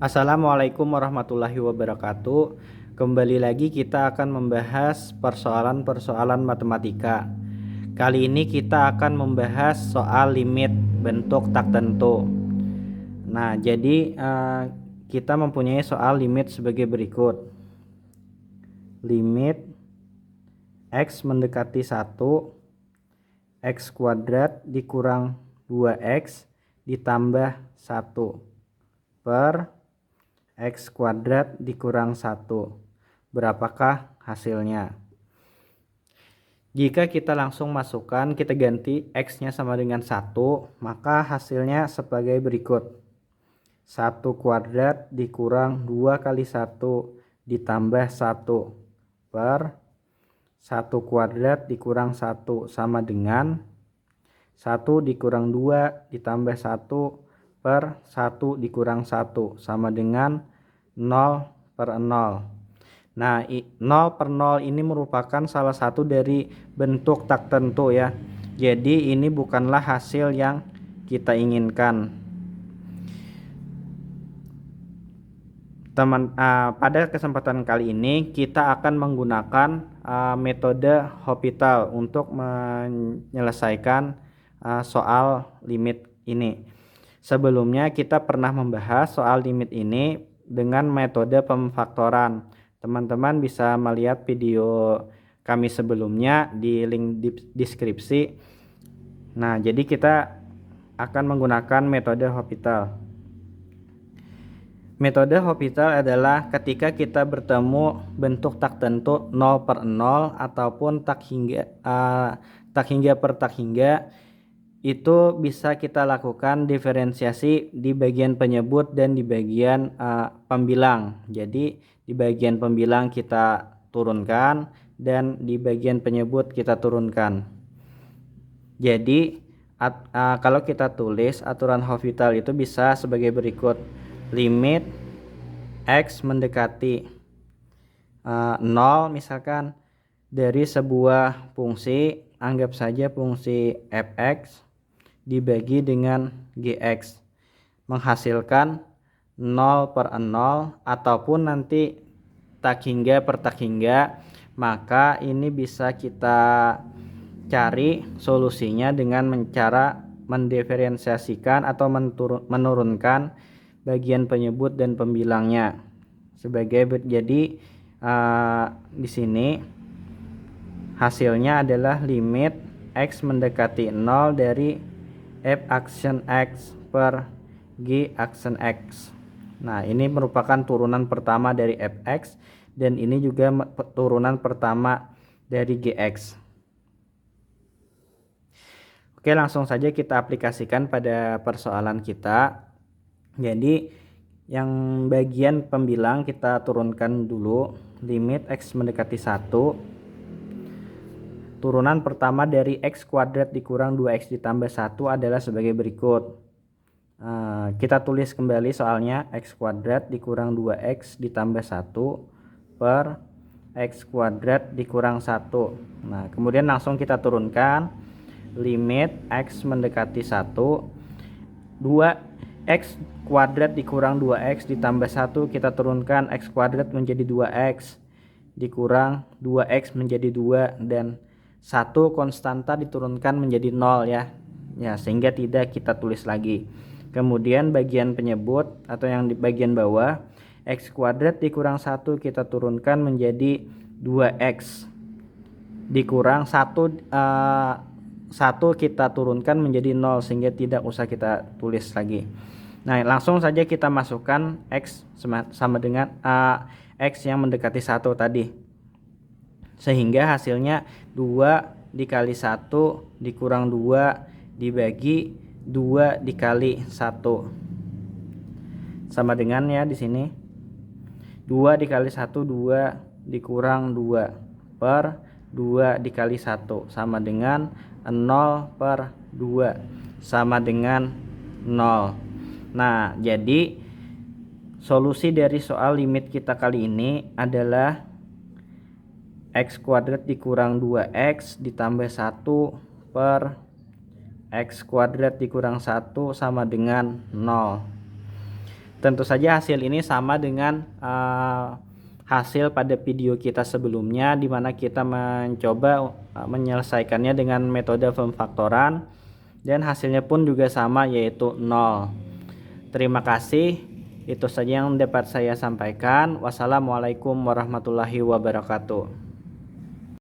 Assalamualaikum warahmatullahi wabarakatuh. Kembali lagi kita akan membahas persoalan-persoalan matematika. Kali ini kita akan membahas soal limit bentuk tak tentu. Nah, jadi kita mempunyai soal limit sebagai berikut. Limit X mendekati 1, X kuadrat dikurang 2X ditambah 1 per X kuadrat dikurang 1. Berapakah hasilnya? Jika kita langsung masukkan, kita ganti X-nya sama dengan 1, maka hasilnya sebagai berikut. 1 kuadrat dikurang 2 kali 1 ditambah 1 per 1 kuadrat dikurang 1 sama dengan 1 dikurang 2 ditambah 1 per 1 dikurang 1 sama dengan 0 per 0. Nah, 0 per 0 ini merupakan salah satu dari bentuk tak tentu ya. Jadi ini bukanlah hasil yang kita inginkan. Pada kesempatan kali ini kita akan menggunakan metode Hopital untuk menyelesaikan soal limit ini. Sebelumnya kita pernah membahas soal limit ini dengan metode pemfaktoran. Teman-teman bisa melihat video kami sebelumnya di link di deskripsi. Nah, jadi kita akan menggunakan metode Hopital. Metode Hopital adalah ketika kita bertemu bentuk tak tentu 0 per 0 ataupun tak hingga per tak hingga, itu bisa kita lakukan diferensiasi di bagian penyebut dan di bagian pembilang. Jadi di bagian pembilang kita turunkan dan di bagian penyebut kita turunkan. Jadi kalau kita tulis aturan Hopital itu bisa sebagai berikut. Limit X mendekati 0 misalkan dari sebuah fungsi, anggap saja fungsi fx dibagi dengan gx menghasilkan 0 per 0 ataupun nanti tak hingga per tak hingga. Maka ini bisa kita cari solusinya dengan cara mendiferensiasikan atau menurunkan bagian penyebut dan pembilangnya. Jadi di sini hasilnya adalah limit X mendekati 0 dari f aksen X per g aksen X. Nah, ini merupakan turunan pertama dari fx dan ini juga turunan pertama dari gx. Oke, langsung saja kita aplikasikan pada persoalan kita. Jadi yang bagian pembilang kita turunkan dulu. Limit X mendekati 1, turunan pertama dari X kuadrat dikurang 2X ditambah 1 adalah sebagai berikut. Kita tulis kembali soalnya. X kuadrat dikurang 2X ditambah 1 per X kuadrat dikurang 1. Nah, kemudian langsung kita turunkan. Limit X mendekati 1, 2X kuadrat dikurang 2X ditambah 1, kita turunkan X kuadrat menjadi 2X dikurang 2X menjadi 2 dan 1 konstanta diturunkan menjadi 0 ya. Sehingga tidak kita tulis lagi. Kemudian bagian penyebut atau yang di bagian bawah, X kuadrat dikurang 1 kita turunkan menjadi 2X dikurang 1 kita turunkan menjadi 0 sehingga tidak usah kita tulis lagi. Nah, langsung saja kita masukkan X sama dengan X yang mendekati 1 tadi. Sehingga hasilnya 2 dikali 1 dikurang 2 dibagi 2 dikali 1. Sama dengan ya di sini. 2 dikali 1 2 dikurang 2 per 2 dikali 1 sama dengan 0 per 2 sama dengan 0. Nah, jadi solusi dari soal limit kita kali ini adalah X kuadrat dikurang 2X ditambah 1 per X kuadrat dikurang 1 sama dengan 0. Tentu saja hasil ini sama dengan hasil pada video kita sebelumnya, di mana kita mencoba menyelesaikannya dengan metode pemfaktoran dan hasilnya pun juga sama, yaitu 0. Terima kasih, itu saja yang dapat saya sampaikan. Wassalamualaikum warahmatullahi wabarakatuh.